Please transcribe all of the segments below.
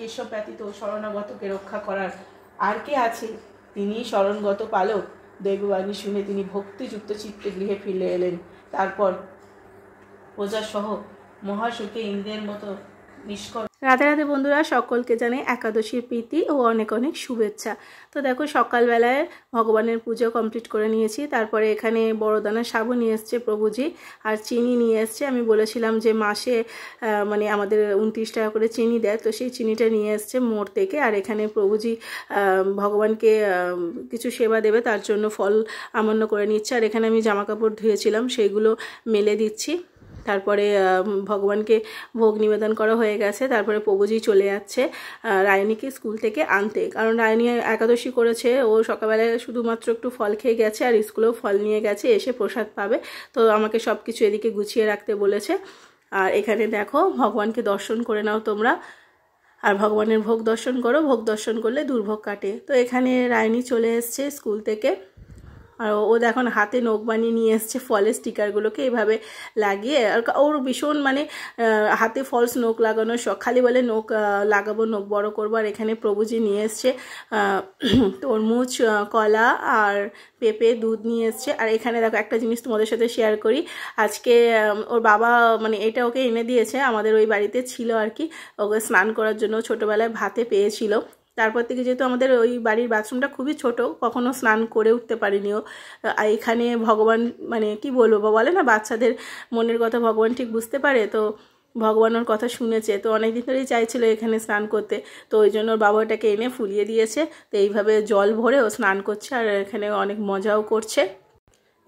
এসব ব্যতীত শরণাগতকে রক্ষা করার আর কে আছে? তিনি শরণগত পালক। দৈববাণী শুনে তিনি ভক্তিযুক্ত চিত্তে গৃহে ফিরে এলেন। তারপর প্রজাসহ মহাসুখে ইন্দ্রের মতো নিষ্কর। রাধে রাধে বন্ধুরা, সকলকে জানাই একাদশীর প্রীতি ও অনেক অনেক শুভেচ্ছা। তো দেখো, সকালবেলায় ভগবানের পুজো কমপ্লিট করে নিয়েছি। তারপরে এখানে বড়দানা সাবু নিয়ে এসছে প্রভুজি, আর চিনি নিয়ে এসছে। আমি বলেছিলাম যে মাসে মানে আমাদের 29 টাকা করে চিনি দেয়, তো সেই চিনিটা নিয়ে এসছে মোড় থেকে। আর এখানে প্রভুজি ভগবানকে কিছু সেবা দেবে, তার জন্য ফল আমান্য করে নিচ্ছে। আর এখানে আমি জামা কাপড় ধুয়েছিলাম, সেইগুলো মেলে দিচ্ছি। তারপরে ভগবানকে ভোগ নিবেদন করা হয়ে গেছে। তারপরে প্রভুজি চলে যাচ্ছে রায়নীকে স্কুল থেকে আনতে, কারণ রায়নী একাদশী করেছে। ও সকালবেলায় শুধুমাত্র একটু ফল খেয়ে গেছে, আর স্কুলেও ফল নিয়ে গেছে, এসে প্রসাদ পাবে। তো আমাকে সব কিছু এদিকে গুছিয়ে রাখতে বলেছে। আর এখানে দেখো, ভগবানকে দর্শন করে নাও তোমরা, আর ভগবানের ভোগ দর্শন করো। ভোগ দর্শন করলে দুর্ভোগ কাটে। তো এখানে রায়নী চলে এসছে স্কুল থেকে, আর ও এখন হাতে নখ বানিয়ে নিয়ে এসছে ফলের স্টিকারগুলোকে এইভাবে লাগিয়ে। আর ওর ভীষণ মানে হাতে ফলস নখ লাগানোর শখ, খালি বলে নখ লাগাবো, নখ বড় করবো। আর এখানে প্রভুজি নিয়ে এসছে তরমুজ, কলা আর পেঁপে, দুধ নিয়ে এসছে। আর এখানে দেখো, একটা জিনিস তোমাদের সাথে শেয়ার করি। আজকে ওর বাবা মানে এটা ওকে এনে দিয়েছে, আমাদের ওই বাড়িতে ছিল আর কি, ওকে স্নান করার জন্য ছোটোবেলায় ভাতে পেয়েছিল। তারপর থেকে যেহেতু আমাদের ওই বাড়ির বাথরুমটা খুবই ছোট, কখনো স্নান করে উঠতে পারিনি ও। এখানে ভগবান মানে কি বলবো, বলে না বাচ্চাদের মনের কথা ভগবান ঠিক বুঝতে পারে, তো ভগবান ওর কথা শুনেছে। তো অনেকদিন ধরেই চাইছিল এখানে স্নান করতে, তো ওই জন্য ওর বাবা ওটাকে এনে ফুলিয়ে দিয়েছে। তো এইভাবে জল ভরে ও স্নান করছে, আর এখানে অনেক মজাও করছে।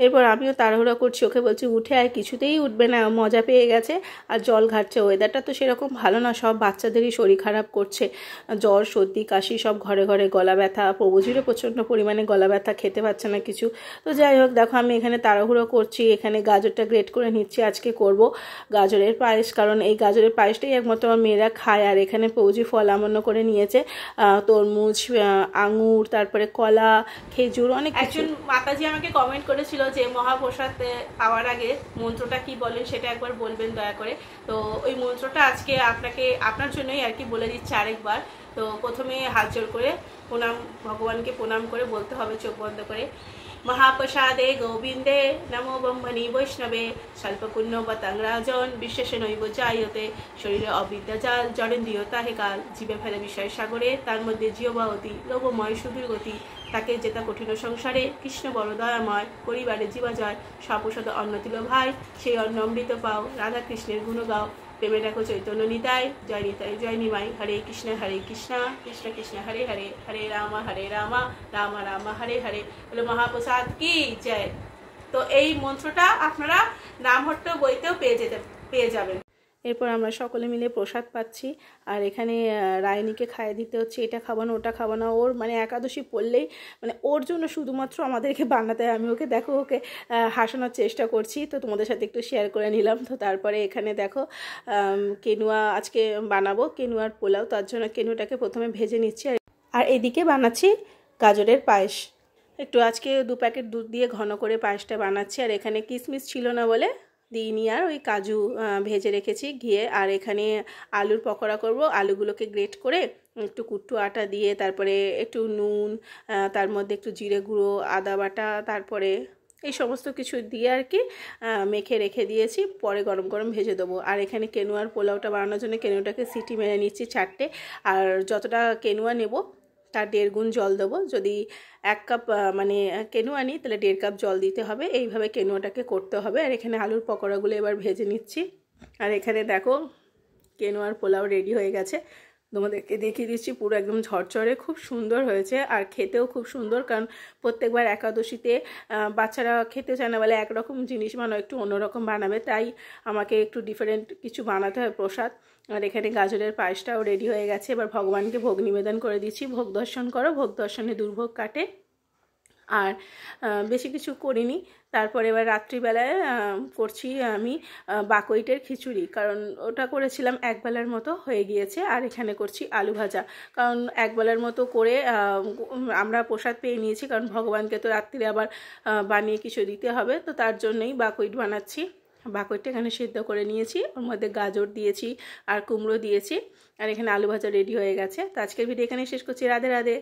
এরপর আমিও তাড়াহুড়া করছি, ওকে বলছি উঠে, আর কিছুতেই উঠবে না, মজা পেয়ে গেছে আর জল ঘাটছে। ওয়েদারটা তো সেরকম ভালো না, সব বাচ্চাদেরই শরীর খারাপ করছে, জ্বর সর্দি কাশি সব ঘরে ঘরে, গলা ব্যথা। প্রভুজিরও প্রচণ্ড পরিমাণে গলা ব্যথা, খেতে পাচ্ছে না কিছু। তো যাই হোক, দেখো আমি এখানে তাড়াহুড়ো করছি। এখানে গাজরটা গ্রেট করে নিচ্ছি, আজকে করব গাজরের পায়েস, কারণ এই গাজরের পায়েসটাই একমাত্র আমার মেয়েরা খায়। আর এখানে প্রভুজি ফল আমান্য করে নিয়েছে, তরমুজ, আঙুর, তারপরে কলা, খেজুর, অনেক। একজন মাতাজি আমাকে কমেন্ট করেছিল যে মহাপ্রসাদ পাওয়ার আগে মন্ত্রটা কি বলেন সেটা একবার বলবেন দয়া করে। তো ওই মন্ত্রটা আজকে আপনার জন্যই আর কি বলে দিচ্ছি আরেকবার। তো প্রথমে হাত জোড় করে ভগবানকে প্রণাম করে বলতে হবে চোখ বন্ধ করে। মহাপ্রসাদে গোবিন্দে নমো ব্রহ্মণি বৈষ্ণবে স্বল্পপুণ্য বতাংরাজন বিশ্বেষে নৈব জায়তে শরীরে অবিদ্যাজাল জড়েন্দ্রিয়তা হে কাল জীবে ফেলে বিষয় সাগরে তার মধ্যে জীববাহতি লোভময় সুদূর গতি তাকে যেতা কঠিন সংসারে কৃষ্ণ বড় দয়াময় পরিবারে জীবা জয় সপসদ অন্ন দিল ভাই সেই অন্ন অমৃত পাও রাধা কৃষ্ণের গুণ গাও প্রেমে ডাকো চৈতন্য নিতাই জয় নিতাই জয় নিমাই হরে কৃষ্ণ কৃষ্ণ কৃষ্ণ হরে হরে হরে রামা রামা রামা হরে হরে। বলে মহাপ্রসাদ কি জয়। তো এই মন্ত্রটা আপনারা নামহট্ট বইতেও পেয়ে যাবেন। এরপর আমরা সকলে মিলে প্রসাদ পাচ্ছি, আর এখানে রায়নীকে খাইয়ে দিতে হচ্ছে, এটা খাবো না ওটা খাবো না। ওর মানে একাদশী পড়লেই মানে ওর জন্য শুধুমাত্র আমাদেরকে বানাতে হয়। আমি ওকে দেখো ওকে হাসানোর চেষ্টা করছি, তো তোমাদের সাথে একটু শেয়ার করে নিলাম। তো তারপরে এখানে দেখো কেনুয়া আজকে বানাবো, কেনুয়ার পোলাও, তার জন্য কেনুটাকে প্রথমে ভেজে নিচ্ছি। আর এদিকে বানাচ্ছি গাজরের পায়েস। একটু আজকে 2 প্যাকেট দুধ দিয়ে ঘন করে পায়েসটা বানাচ্ছি। আর এখানে কিশমিশ ছিল না বলে দিইনি, আর ওই কাজু ভেজে রেখেছি ঘিয়ে। আর এখানে আলুর পকোড়া করব, আলুগুলোকে গ্রেট করে একটু কুট্টু আটা দিয়ে, তারপরে একটু নুন, তার মধ্যে একটু জিরে গুঁড়ো, আদা বাটা, তারপরে এই সমস্ত কিছু দিয়ে আর কি মেখে রেখে দিয়েছি, পরে গরম গরম ভেজে দেবো। আর এখানে কেনুয়ার পোলাওটা বানানোর জন্য কেনুটাকে সিটি মেরে নিচ্ছি 4টে। আর যতটা কেনুয়া নেব তার 1.5 গুণ জল দেবো। যদি 1 কাপ মানে কেনুয়া নিই তাহলে 1.5 কাপ জল দিতে হবে। এইভাবে কেনুয়াটাকে করতে হবে। আর এখানে আলুর পকোড়াগুলো এবার ভেজে নিচ্ছি। আর এখানে দেখো কেনুয়ার পোলাও রেডি হয়ে গেছে, তোমাদেরকে দেখিয়ে দিচ্ছি। পুরো একদম ঝরঝরে, খুব সুন্দর হয়েছে, আর খেতেও খুব সুন্দর। কারণ প্রত্যেকবার একাদশীতে বাচ্চারা খেতে চায় না বলে একরকম জিনিস বানাও, একটু অন্যরকম বানাবে, তাই আমাকে একটু ডিফারেন্ট কিছু বানাতে হয় প্রসাদ। আর এখানে গাজরের পায়েসটাও রেডি হয়ে গেছে। এবার ভগবানকে ভোগ নিবেদন করে দিচ্ছি। ভোগ দর্শন করো, ভোগ দর্শনে দুর্ভোগ কাটে। আর বেশি কিছু করিনি। তারপরে এবার রাত্রিবেলায় করছি আমি বাকইটের খিচুড়ি, কারণ ওটা করেছিলাম একবেলার মতো হয়ে গিয়েছে। আর এখানে করছি আলু ভাজা, কারণ একবেলার মতো করে আমরা প্রসাদ পেয়ে নিয়েছি, কারণ ভগবানকে তো রাত্রিরে আবার বানিয়ে কিছু দিতে হবে, তো তার জন্যই বাকইট বানাচ্ছি। বাকরটা এখানে সিদ্ধ করে নিয়েছি, ওর মধ্যে গাজর দিয়েছি আর কুমড়ো দিয়েছি, আর এখানে আলু ভাজা রেডি হয়ে গেছে। তো আজকের ভিডিও এখানে শেষ করছি। রাধে রাধে।